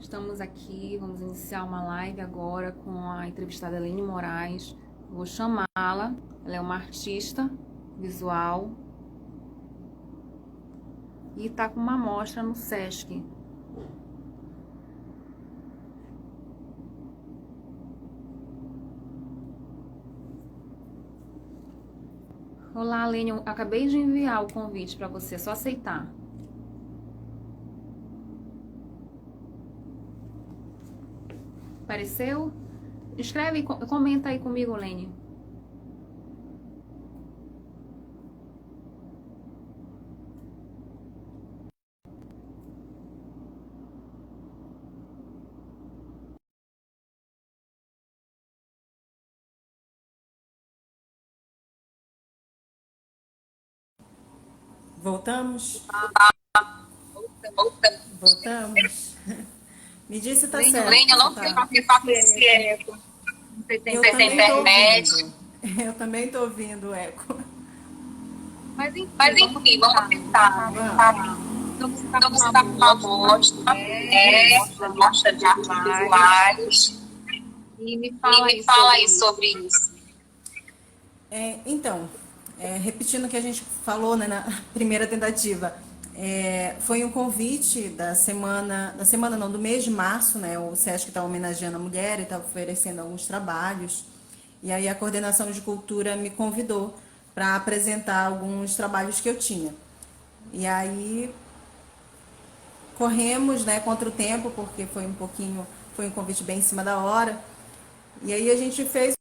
Estamos aqui, vamos iniciar uma live agora com a entrevistada Elaine Moraes. Vou chamá-la, ela é uma artista visual e está com uma mostra no Sesc. Olá, Elaine, eu acabei de enviar o convite para você, é só aceitar. Apareceu? Escreve e comenta aí comigo, Elaine. Voltamos? Voltamos. Me diz se tá certo. Elaine, eu não sei Tá. porque faço esse eco. Não sei se tem Eu também tô internet. ouvindo. Eu também tô ouvindo o eco. Mas enfim, vamos Vamos. tentar, tá? Então você está com uma mostra, mostra de artes visuais. E me fala aí sobre isso. Então, repetindo o que a gente falou, né, na primeira tentativa, foi um convite da semana não, do mês de março, né? O SESC está homenageando a mulher e está oferecendo alguns trabalhos. E aí a coordenação de cultura me convidou para apresentar alguns trabalhos que eu tinha. E aí corremos, né, contra o tempo, porque foi um convite bem em cima da hora. E aí a gente fez.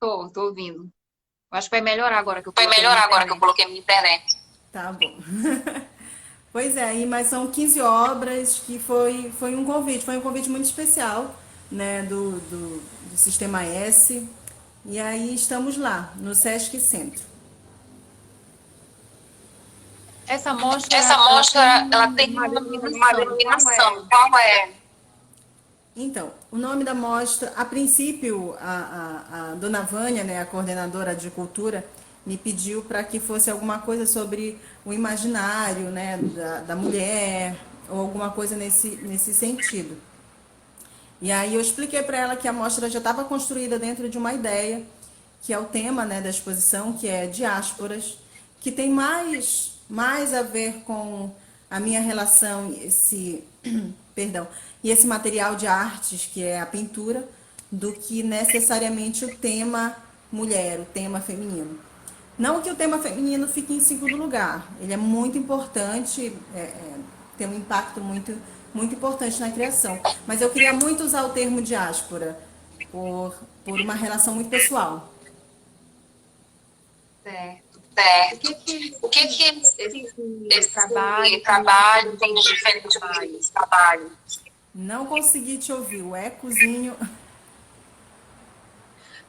Tô ouvindo. Eu acho que vai melhorar agora que eu Vai coloquei a melhorar minha agora que eu internet. coloquei minha internet. Tá bom. Pois é, mas são 15 obras que foi um convite muito especial, né, do Sistema S. E aí estamos lá, no Sesc Centro. Essa mostra, Essa ela tem mostra, ela tem uma uma denominação. Qual é? denominação. Qual é? Então, o nome da mostra, a princípio, a dona Vânia, né, a coordenadora de cultura, me pediu para que fosse alguma coisa sobre o imaginário, né, da mulher, ou alguma coisa nesse sentido. E aí eu expliquei para ela que a mostra já estava construída dentro de uma ideia, que é o tema, né, da exposição, que é diásporas, que tem mais a ver com a minha relação, perdão, e esse material de artes, que é a pintura, do que necessariamente o tema mulher, o tema feminino. Não que o tema feminino fique em segundo lugar, ele é muito importante, tem um impacto muito importante na criação. Mas eu queria muito usar o termo diáspora, por uma relação muito pessoal. Certo. O Certo. que que O que que esse esse trabalho tem de trabalho diferente tem de dos outros diferente trabalhos? desse trabalho? Não consegui te ouvir, o ecozinho.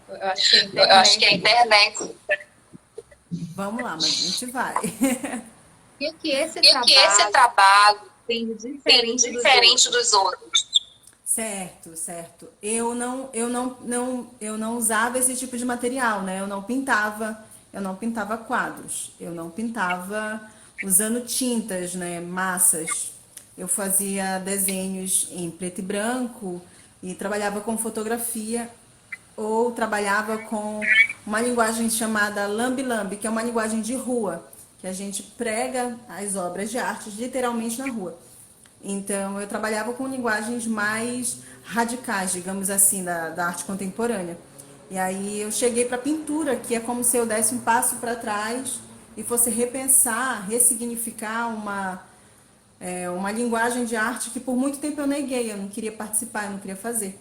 Eu acho que é a Eu acho que é a internet. internet. Vamos lá, mas a gente vai. O que esse O que esse trabalho trabalho tem de tem de diferente dos diferente outros? dos outros? Certo, certo. Eu não usava esse tipo de material, né? Eu não pintava quadros. Eu não pintava usando tintas, né? Massas. Eu fazia desenhos em preto e branco e trabalhava com fotografia ou trabalhava com uma linguagem chamada lambi-lambi, que é uma linguagem de rua, que a gente prega as obras de arte literalmente na rua. Então, eu trabalhava com linguagens mais radicais, digamos assim, da arte contemporânea. E aí eu cheguei para a pintura, que é como se eu desse um passo para trás e fosse repensar, ressignificar uma linguagem de arte que por muito tempo eu neguei, eu não queria participar, eu não queria fazer.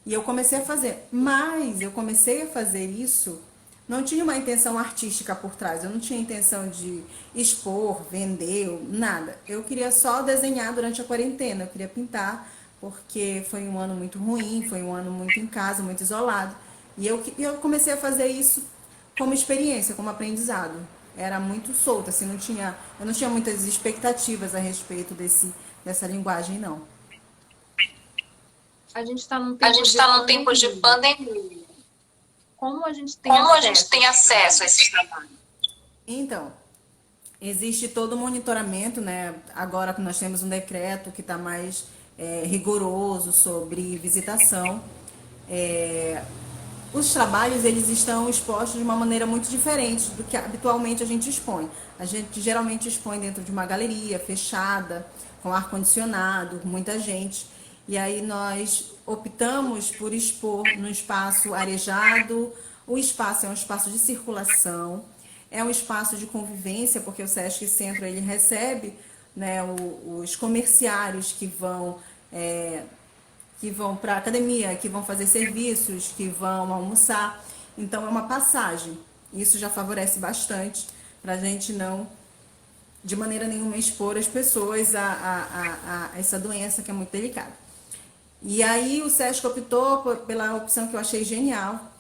E eu comecei a fazer. Mas eu comecei a fazer isso, não tinha uma intenção artística por trás. Eu não tinha intenção de expor, vender, nada. Eu queria só desenhar durante a quarentena. Eu queria pintar, porque foi um ano muito ruim, foi um ano muito em casa, muito isolado. E eu comecei a fazer isso como experiência, como aprendizado. era muito solto, assim, eu não tinha muitas expectativas a respeito dessa linguagem, não. A gente está num A tempo gente de está num tempo de pandemia. pandemia. Como a gente tem Como a gente acesso a tem esse acesso a trabalho? esses trabalhos? Então, existe todo o monitoramento, né? Agora que nós temos um decreto que está mais rigoroso sobre visitação, é, os trabalhos eles estão expostos de uma maneira muito diferente do que habitualmente a gente expõe. A gente geralmente expõe dentro de uma galeria fechada, com ar condicionado, com muita gente. E aí nós optamos por expor num espaço arejado. O espaço é um espaço de circulação, é um espaço de convivência, porque o Sesc Centro ele recebe, né, os comerciários que vão para a academia, que vão fazer serviços, que vão almoçar. Então é uma passagem. Isso já favorece bastante para a gente não, de maneira nenhuma, expor as pessoas a essa doença que é muito delicada. E aí o Sesc optou pela opção que eu achei genial,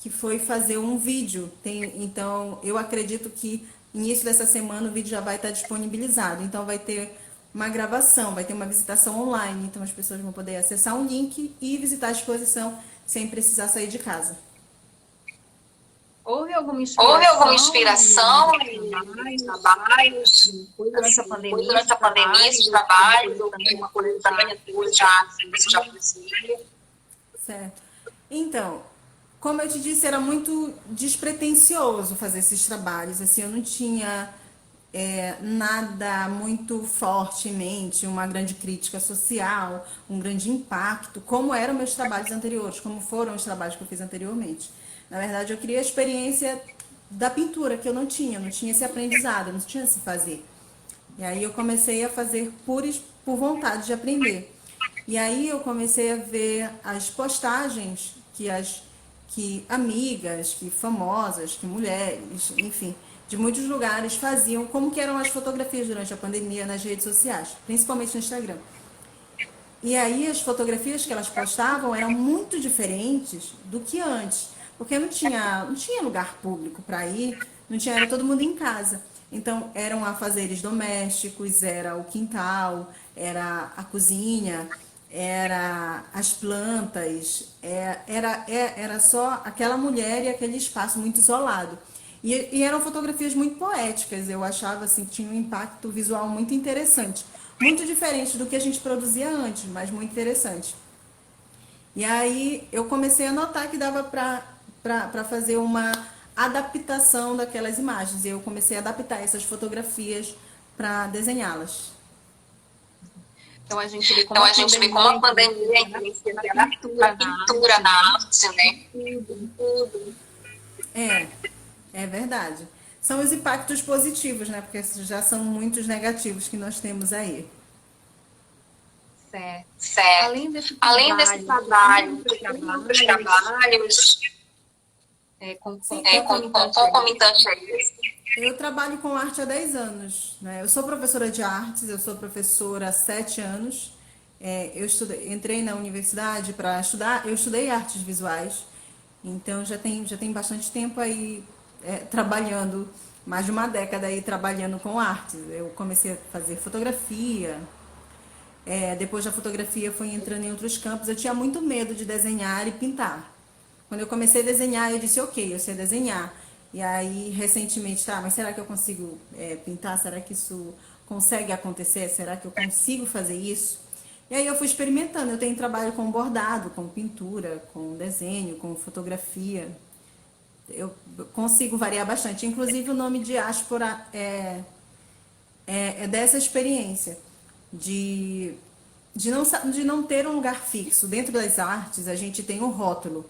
que foi fazer um vídeo. Então, eu acredito que início dessa semana o vídeo já vai estar disponibilizado. Então, vai ter uma gravação, vai ter uma visitação online. Então, as pessoas vão poder acessar um link e visitar a exposição sem precisar sair de casa. Houve alguma Houve alguma inspiração inspiração em em trabalhos? foi durante a Assim, pandemia, foi durante a pandemia esses trabalhos, ou foi uma coletânea tua já, que você já conhecia? Certo. Então, como eu te disse, era muito despretensioso fazer esses trabalhos. Assim, eu não tinha nada muito forte em mente, uma grande crítica social, um grande impacto, como eram meus trabalhos anteriores, como foram os trabalhos que eu fiz anteriormente. Na verdade, eu queria a experiência da pintura, que eu não tinha esse aprendizado, eu não tinha esse fazer. E aí eu comecei a fazer por vontade de aprender. E aí eu comecei a ver as postagens que amigas, que famosas, que mulheres, enfim, de muitos lugares faziam, como que eram as fotografias durante a pandemia nas redes sociais, principalmente no Instagram. E aí as fotografias que elas postavam eram muito diferentes do que antes, porque não tinha lugar público para ir, não tinha, era todo mundo em casa. Então eram afazeres domésticos, era o quintal, era a cozinha, era as plantas, era só aquela mulher e aquele espaço muito isolado. E eram fotografias muito poéticas, eu achava assim, que tinha um impacto visual muito interessante. Muito diferente do que a gente produzia antes, mas muito interessante. E aí eu comecei a notar que dava para fazer uma adaptação daquelas imagens. E eu comecei a adaptar essas fotografias para desenhá-las. Então a gente vê como Então a a gente vê como a pandemia influencia influencia na a pintura na na arte, arte, né? tudo. Tudo. É, é verdade. São os impactos positivos, né? Porque já são muitos negativos que nós temos aí. Certo. Certo. Além desse trabalho, outros tem outros trabalhos trabalhos Sim, concomitantes a isso? eu trabalho com arte há 10 anos, né? Eu sou professora de artes, eu sou professora há 7 anos. Entrei na universidade para estudar, eu estudei artes visuais, então já tem bastante tempo aí trabalhando, mais de uma década aí trabalhando com artes. Eu comecei a fazer fotografia, depois da fotografia fui entrando em outros campos. Eu tinha muito medo de desenhar e pintar. Quando eu comecei a desenhar, eu disse, ok, eu sei desenhar. E aí, recentemente, tá, mas será que eu consigo pintar? Será que isso consegue acontecer? Será que eu consigo fazer isso? E aí eu fui experimentando. Eu tenho trabalho com bordado, com pintura, com desenho, com fotografia. Eu consigo variar bastante. Inclusive, o nome diáspora é dessa experiência de, de não ter um lugar fixo. Dentro das artes, a gente tem um rótulo.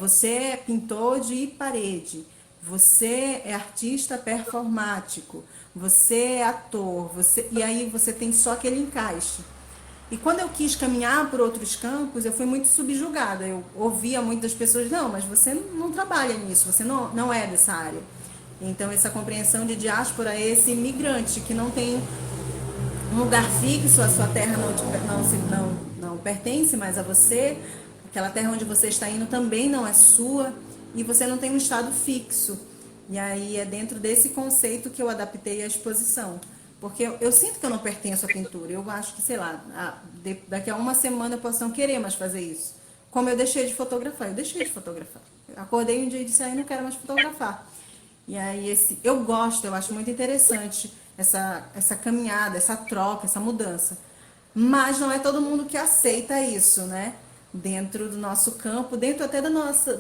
Você é pintor de parede, você é artista performático, você é ator, e aí você tem só aquele encaixe. E quando eu quis caminhar por outros campos, eu fui muito subjugada. Eu ouvia muitas pessoas, não, mas você não trabalha nisso, você não é dessa área. Então, essa compreensão de diáspora é esse imigrante que não tem um lugar fixo, a sua terra não pertence mais a você, aquela terra onde você está indo também não é sua, e você não tem um estado fixo. E aí é dentro desse conceito que eu adaptei a exposição. Porque eu sinto que eu não pertenço à pintura. Eu acho que, sei lá, daqui a uma semana eu posso não querer mais fazer isso. Como eu deixei de fotografar. Eu deixei de fotografar. Eu acordei um dia e disse, aí não quero mais fotografar. E aí eu gosto, eu acho muito interessante essa caminhada, essa troca, essa mudança. Mas não é todo mundo que aceita isso, né? Dentro do nosso campo, dentro até do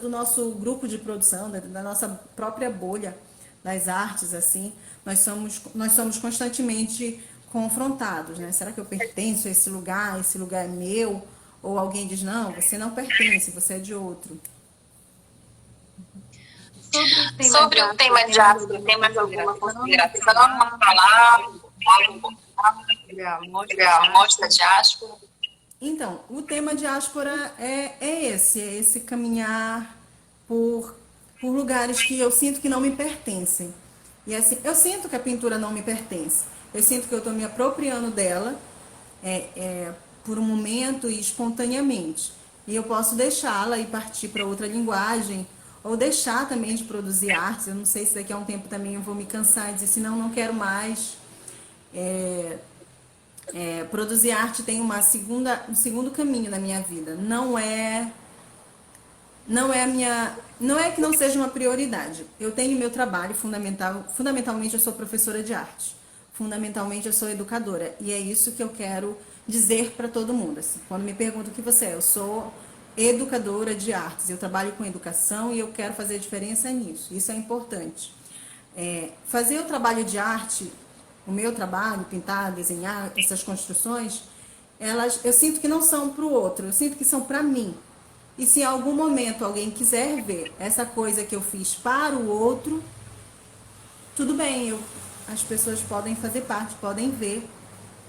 nosso grupo de produção, da nossa própria bolha das artes, assim, nós somos constantemente confrontados, né? Será que eu pertenço a esse lugar? Esse lugar é meu? Ou alguém diz, não, você não pertence, você é de outro. Sobre o tema de arte, tem mais alguma consideração? Uma palavra, mostra diáspora? Então, o tema diáspora é esse caminhar por lugares que eu sinto que não me pertencem. E assim, eu sinto que a pintura não me pertence. Eu sinto que eu estou me apropriando dela por um momento e espontaneamente. E eu posso deixá-la e partir para outra linguagem, ou deixar também de produzir artes. Eu não sei se daqui a um tempo também eu vou me cansar e dizer assim, não quero mais. Produzir arte tem um segundo caminho na minha vida. Não é que não seja uma prioridade. Eu tenho meu trabalho fundamentalmente eu sou professora de arte. Fundamentalmente eu sou educadora e é isso que eu quero dizer para todo mundo. Assim, quando me perguntam o que você é, eu sou educadora de artes. Eu trabalho com educação e eu quero fazer a diferença nisso. Isso é importante. Fazer o trabalho de arte, o meu trabalho, pintar, desenhar, essas construções, eu sinto que não são para o outro, eu sinto que são para mim. E se em algum momento alguém quiser ver essa coisa que eu fiz para o outro, tudo bem, as pessoas podem fazer parte, podem ver,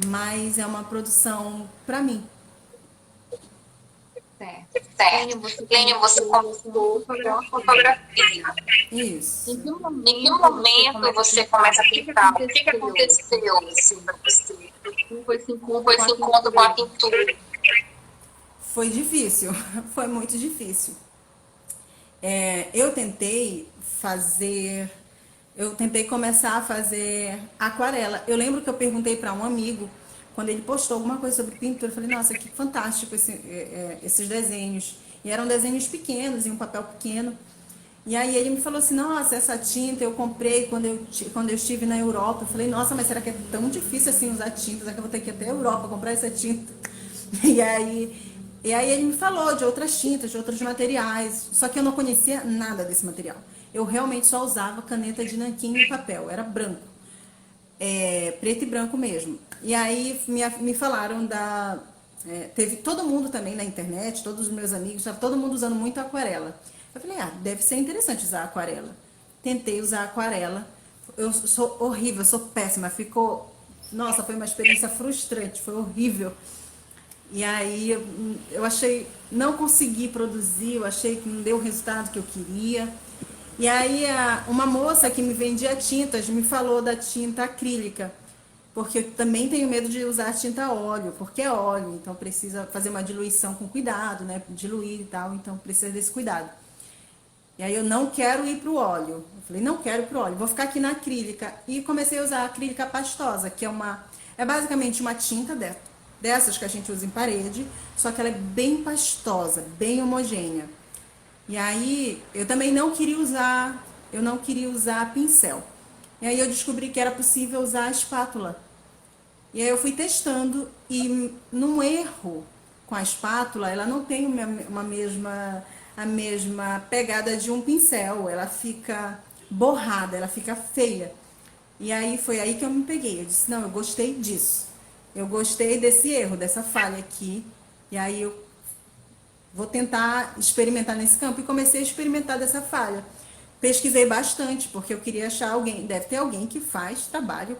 mas é uma produção para mim. Certo. Lênia, você começou com a fotografia. Isso. Em que momento você começa a pintar? O que aconteceu assim, para você? Como foi esse encontro com a pintura? Foi difícil, foi muito difícil. Eu tentei começar a fazer aquarela. Eu lembro que eu perguntei para um amigo, quando ele postou alguma coisa sobre pintura, eu falei, nossa, que fantástico esses desenhos. E eram desenhos pequenos, em um papel pequeno. E aí ele me falou assim, nossa, essa tinta eu comprei quando eu estive na Europa. Eu falei, nossa, mas será que é tão difícil assim usar tinta? Será que eu vou ter que ir até a Europa comprar essa tinta? E aí ele me falou de outras tintas, de outros materiais, só que eu não conhecia nada desse material. Eu realmente só usava caneta de nanquim e papel, era branco, preto e branco mesmo. E aí me falaram teve todo mundo também na internet, todos os meus amigos, estava todo mundo usando muito aquarela. Eu falei, deve ser interessante usar aquarela. Tentei usar aquarela, eu sou horrível, sou péssima, nossa, foi uma experiência frustrante, foi horrível. E aí eu achei, não consegui produzir, eu achei que não deu o resultado que eu queria. E aí uma moça que me vendia tintas me falou da tinta acrílica, porque eu também tenho medo de usar tinta a óleo, porque é óleo, então precisa fazer uma diluição com cuidado, né? Diluir e tal, então precisa desse cuidado. E aí eu não quero ir pro óleo. Eu falei, não quero ir pro óleo, vou ficar aqui na acrílica. E comecei a usar a acrílica pastosa, que é basicamente uma tinta dessas que a gente usa em parede, só que ela é bem pastosa, bem homogênea. E aí eu também não queria usar pincel. E aí eu descobri que era possível usar a espátula. E aí eu fui testando e num erro com a espátula, ela não tem a mesma pegada de um pincel, ela fica borrada, ela fica feia. E aí foi aí que eu me peguei, eu disse, não, eu gostei disso. Eu gostei desse erro, dessa falha aqui, e aí eu vou tentar experimentar nesse campo e comecei a experimentar dessa falha. Pesquisei bastante, porque eu queria achar alguém, deve ter alguém que faz trabalho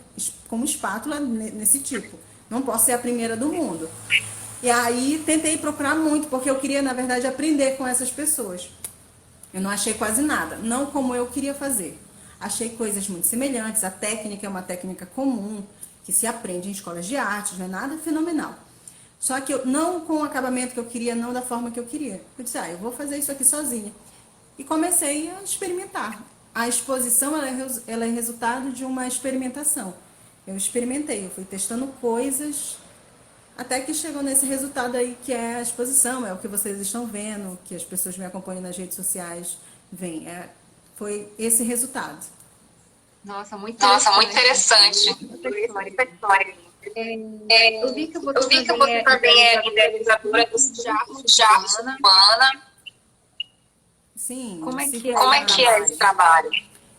como espátula nesse tipo. Não posso ser a primeira do mundo. E aí tentei procurar muito, porque eu queria, na verdade, aprender com essas pessoas. Eu não achei quase nada, não como eu queria fazer. Achei coisas muito semelhantes, a técnica é uma técnica comum, que se aprende em escolas de arte, não é nada fenomenal. Só que eu, não com o acabamento que eu queria, não da forma que eu queria. Eu disse, eu vou fazer isso aqui sozinha. E comecei a experimentar. a exposição ela é resultado de uma experimentação. Eu experimentei, eu fui testando coisas até que chegou nesse resultado aí que é a exposição, é o que vocês estão vendo, que as pessoas me acompanham nas redes sociais veem. Foi esse resultado. Nossa, Nossa, muito interessante Essa história. essa história. Eu vi que você Você também é idealizadora do Jarros Urbana. Sim. Como é que Como é que é esse trabalho?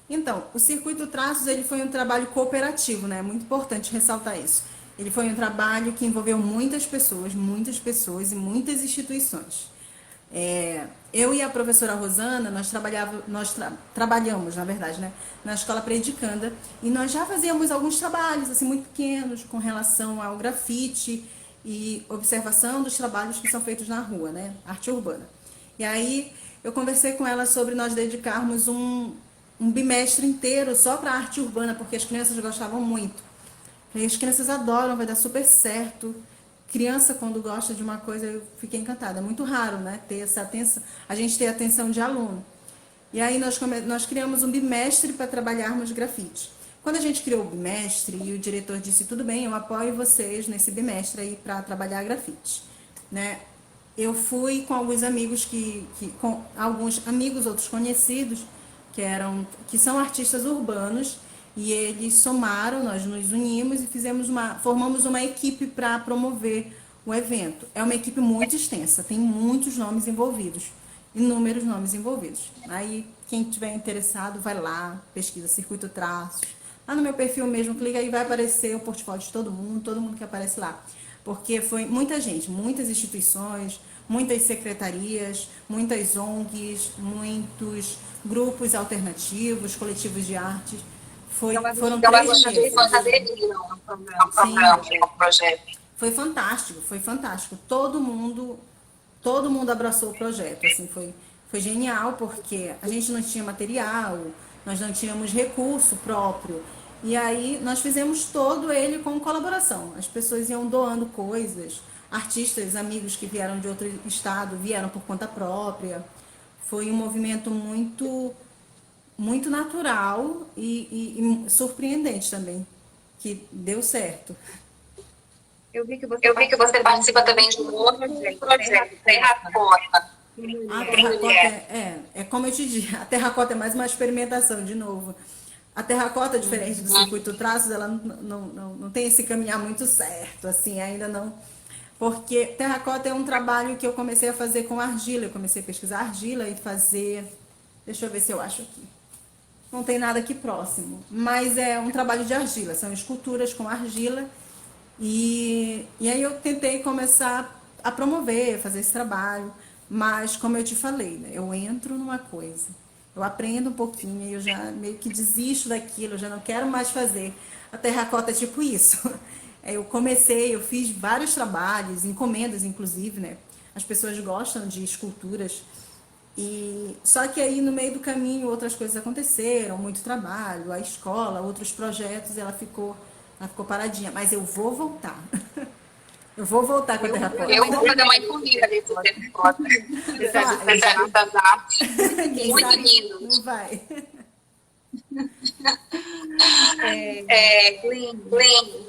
Então, o Circuito Traços ele foi um trabalho cooperativo, né? É muito importante ressaltar isso. Ele foi um trabalho que envolveu muitas pessoas e muitas instituições. Eu e a professora Rosana, trabalhamos, na verdade, né, na escola Predicanda, e nós já fazíamos alguns trabalhos assim muito pequenos com relação ao grafite e observação dos trabalhos que são feitos na rua, né, arte urbana. E aí eu conversei com ela sobre nós dedicarmos um bimestre inteiro só para arte urbana, porque as crianças gostavam muito. E as crianças adoram, vai dar super certo. Criança, quando gosta de uma coisa, eu fiquei encantada. É muito raro, né? Ter essa atenção, a gente ter atenção de aluno. E aí nós criamos um bimestre para trabalharmos grafite. Quando a gente criou o bimestre e o diretor disse, tudo bem, eu apoio vocês nesse bimestre aí para trabalhar grafite, né? Eu fui com alguns amigos com alguns amigos, outros conhecidos, que são artistas urbanos, e eles somaram, nós nos unimos e formamos uma equipe para promover o evento. É uma equipe muito extensa, tem muitos nomes envolvidos, inúmeros nomes envolvidos. Aí, quem tiver interessado, vai lá, pesquisa Circuito Traços. Lá no meu perfil mesmo, clica aí, vai aparecer o portfólio de todo mundo que aparece lá. Porque foi muita gente, muitas instituições, muitas secretarias, muitas ONGs, muitos grupos alternativos, coletivos de arte. Foram 3 meses. Sim, o projeto. Foi fantástico, foi fantástico. Todo mundo abraçou o projeto. Assim, foi genial, porque a gente não tinha material, nós não tínhamos recurso próprio. E aí nós fizemos todo ele com colaboração. As pessoas iam doando coisas, artistas, amigos que vieram de outro estado vieram por conta própria. Foi um movimento muito natural e surpreendente também, que deu certo. Eu vi que você participa também de um outro projeto, Terracota. A terracota é como eu te disse, a terracota é mais uma experimentação, de novo. A terracota, diferente do Circuito Traços, ela não tem esse caminhar muito certo, assim, ainda não. Porque terracota é um trabalho que eu comecei a fazer com argila. Eu comecei a pesquisar argila e fazer... Deixa eu ver se eu acho aqui. Não tem nada aqui próximo, mas é um trabalho de argila, são esculturas com argila. E aí eu tentei começar a promover, fazer esse trabalho, mas como eu te falei, né, eu entro numa coisa, eu aprendo um pouquinho e eu já meio que desisto daquilo, eu já não quero mais fazer. A terracota é tipo isso. Eu fiz vários trabalhos, encomendas inclusive, né? As pessoas gostam de esculturas. E só que aí no meio do caminho outras coisas aconteceram, muito trabalho, a escola, outros projetos, ela ficou paradinha, mas eu vou voltar. Eu vou voltar com a terracota. Eu vou fazer uma corrida desse terracota. Das artes. Muito lindo. Não vai. Glenn,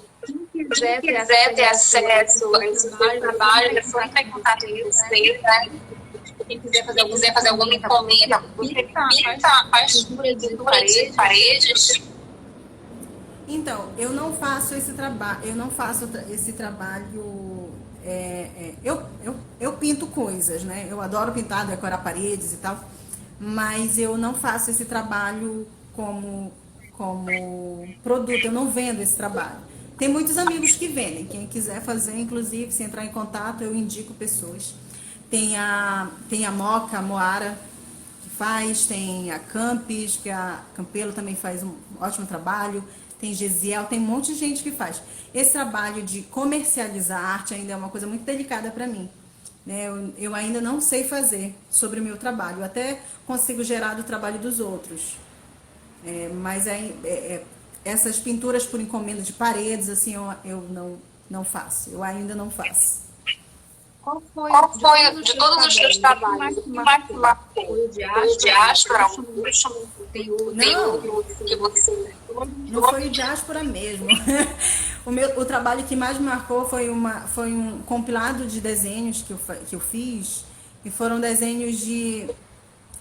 quem quiser ter acesso a esse trabalho, é só entrar em contato com você, né? Quem quiser fazer alguma encomenda, você pinta as paredes. Então, eu não faço esse trabalho, eu pinto coisas, né? Eu adoro pintar, decorar paredes e tal, mas eu não faço esse trabalho como produto, eu não vendo esse trabalho. Tem muitos amigos que vendem, quem quiser fazer, inclusive, se entrar em contato, eu indico pessoas. Tem a Moca, a Moara, que faz, tem a Campes, que a Campelo também faz um ótimo trabalho, tem Gesiel, tem um monte de gente que faz. Esse trabalho de comercializar arte ainda é uma coisa muito delicada para mim. Né? Eu ainda não sei fazer sobre o meu trabalho, eu até consigo gerar do trabalho dos outros. Mas essas pinturas por encomenda de paredes, assim, eu não faço, eu ainda não faço. Qual foi, de todos os seus trabalhos, o que mais te marcou? Foi o Foi o Diáspora, um último tem Não. outro que você... Não foi o diáspora mesmo. O trabalho que mais me marcou foi um compilado de desenhos que eu fiz. E foram desenhos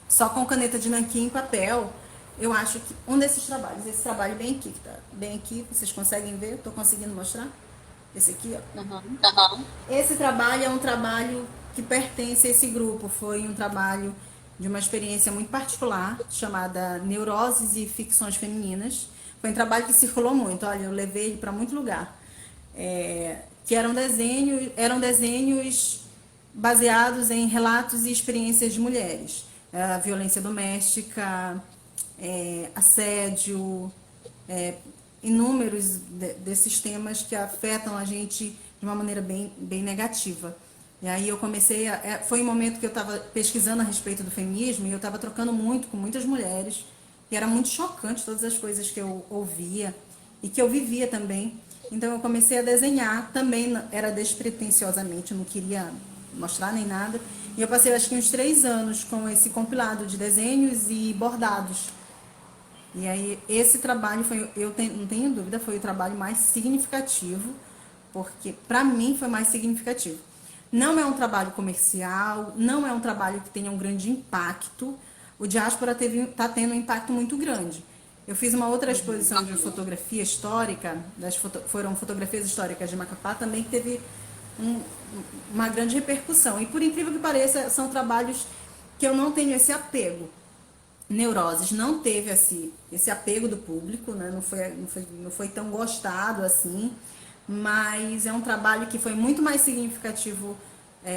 só com caneta de nanquim e papel. Eu acho que um desses trabalhos, esse trabalho bem aqui, que tá bem aqui, vocês conseguem ver? Estou conseguindo mostrar? Esse aqui, ó. Uhum. Esse trabalho é um trabalho que pertence a esse grupo. Foi um trabalho de uma experiência muito particular, chamada Neuroses e Ficções Femininas. Foi um trabalho que circulou muito. Olha, eu levei ele para muito lugar. Que eram desenhos baseados em relatos e experiências de mulheres. Violência doméstica, assédio, inúmeros desses temas que afetam a gente de uma maneira bem negativa. E aí eu comecei foi um momento que eu estava pesquisando a respeito do feminismo e eu estava trocando muito com muitas mulheres e era muito chocante todas as coisas que eu ouvia e que eu vivia também. Então eu comecei a desenhar, também era despretensiosamente, eu não queria mostrar nem nada. E eu passei acho que uns 3 anos com esse compilado de desenhos e bordados. E aí, esse trabalho não tenho dúvida, foi o trabalho mais significativo, porque para mim foi mais significativo. Não é um trabalho comercial, não é um trabalho que tenha um grande impacto. O Diáspora está tendo um impacto muito grande. Eu fiz uma outra exposição de fotografia histórica, foram fotografias históricas de Macapá, também que teve uma grande repercussão. E por incrível que pareça, são trabalhos que eu não tenho esse apego. Neuroses não teve esse apego do público, né? Não foi tão gostado assim, mas é um trabalho que foi muito mais significativo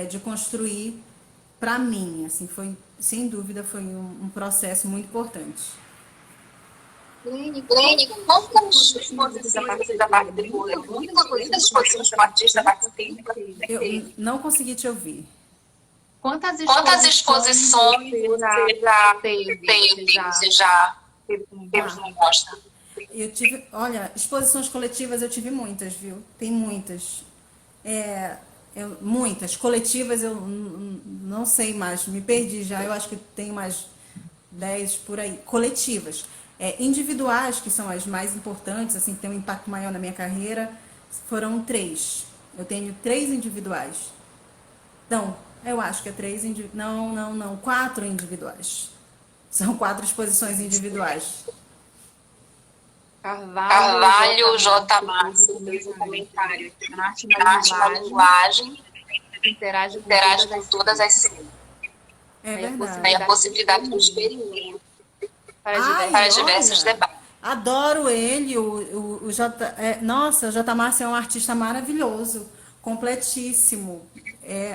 de construir para mim, assim, sem dúvida foi um processo muito importante. Lene, quantas exposições você já participou? Muitas exposições como artista participei. Eu não consegui te ouvir. Quantas exposições você já teve? Você já teve uma mostra? Olha, exposições coletivas eu tive muitas, viu? Tem muitas. Muitas. Coletivas eu não sei mais, me perdi já, eu acho que tenho mais 10 por aí. Coletivas. Individuais, que são as mais importantes, assim, que tem um impacto maior na minha carreira, foram 3. Eu tenho 3 individuais. Então, eu acho que é 3 não, 4 individuais. São 4 exposições individuais. Carvalho J. Márcio fez um comentário. Arte na linguagem interage com todas as cenas. É verdade. Aí a possibilidade do experimento para diversos debates. Adoro ele, nossa, o J. Márcio é um artista maravilhoso, completíssimo,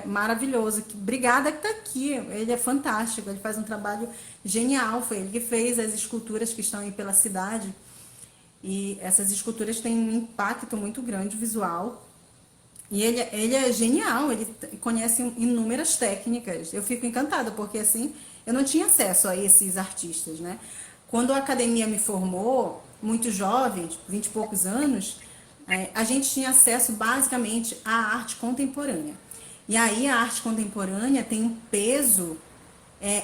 maravilhoso. Obrigada que está aqui, ele é fantástico, ele faz um trabalho genial, foi ele que fez as esculturas que estão aí pela cidade, e essas esculturas têm um impacto muito grande visual, e ele é genial, ele conhece inúmeras técnicas, eu fico encantada, porque assim, eu não tinha acesso a esses artistas, né? Quando a academia me formou, muito jovem, 20 e poucos anos, a gente tinha acesso basicamente à arte contemporânea. E aí a arte contemporânea tem um peso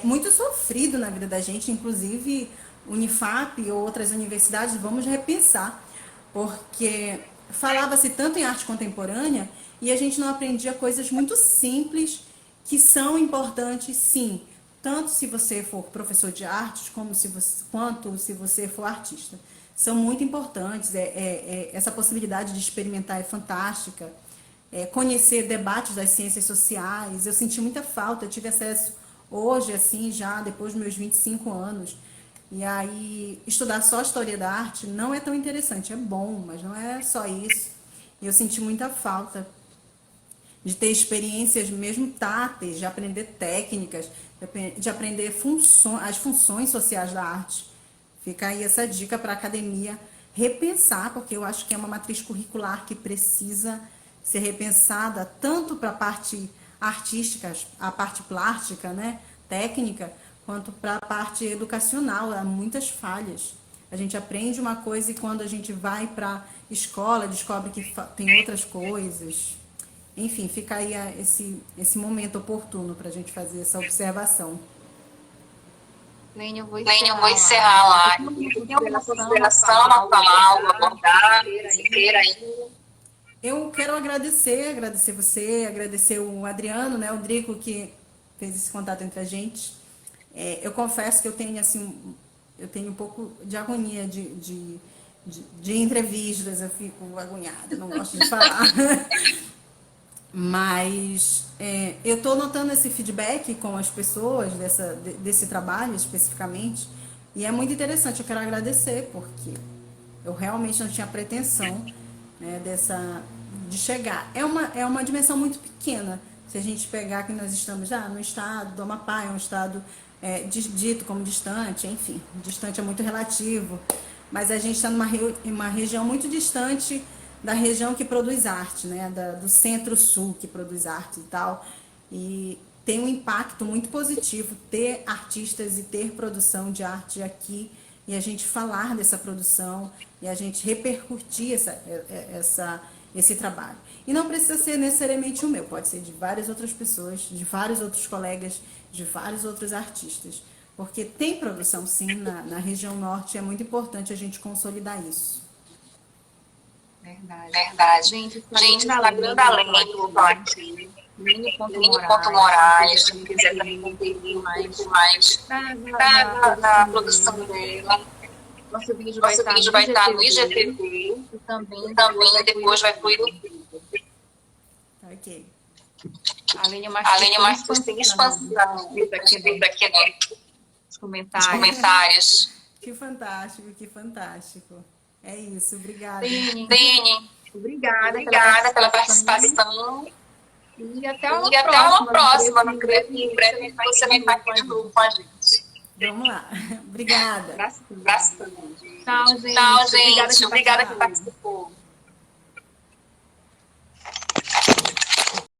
muito sofrido na vida da gente, inclusive Unifap ou outras universidades, vamos repensar, porque falava-se tanto em arte contemporânea e a gente não aprendia coisas muito simples que são importantes, sim, tanto se você for professor de artes quanto se você for artista. São muito importantes, essa possibilidade de experimentar é fantástica, conhecer debates das ciências sociais, eu senti muita falta, eu tive acesso hoje, assim, já depois dos meus 25 anos, e aí estudar só história da arte não é tão interessante, é bom, mas não é só isso, e eu senti muita falta de ter experiências mesmo táteis, de aprender técnicas, de aprender as funções sociais da arte. Fica aí essa dica para a academia repensar, porque eu acho que é uma matriz curricular que precisa ser repensada tanto para a parte artística, a parte plástica, né, técnica, quanto para a parte educacional. Há muitas falhas. A gente aprende uma coisa e quando a gente vai para a escola descobre que tem outras coisas. enfim, fica aí esse momento oportuno para a gente fazer essa observação. Lênia, Lênia, eu vou encerrar lá. Tem alguma consideração, uma palavra, abordar, se queira aí. Eu quero agradecer você, agradecer o Adriano, né, o Drico, que fez esse contato entre a gente. Eu confesso que eu tenho, assim, um pouco de agonia de entrevistas, eu fico agoniada, não gosto de falar. Mas eu estou notando esse feedback com as pessoas desse trabalho especificamente, e é muito interessante. Eu quero agradecer, porque eu realmente não tinha pretensão, né, de chegar. É uma dimensão muito pequena. Se a gente pegar que nós estamos no estado do Amapá, é um estado dito como distante, enfim, distante é muito relativo, mas a gente está uma região muito distante da região que produz arte, né, do centro-sul que produz arte e tal, e tem um impacto muito positivo ter artistas e ter produção de arte aqui, e a gente falar dessa produção, e a gente repercutir esse trabalho. E não precisa ser necessariamente o meu, pode ser de várias outras pessoas, de vários outros colegas, de vários outros artistas, porque tem produção sim na região norte, e é muito importante a gente consolidar isso. Verdade. Gente, Instagram além do aqui. Lênia.Moraes, se quiser também conferir um pouco mais da produção dela. Nosso vídeo vai estar no IGTV e também depois vai pro YouTube. Ok. A Lênia Martins tem expansão aqui nos comentários. Que fantástico, que fantástico. É isso, obrigada. Dene, obrigada pela participação. E até uma próxima. Não creio que em breve você vai estar aqui de novo com a gente. Vamos lá. Obrigada. Tchau, gente. Tchau, gente. Obrigada que participou.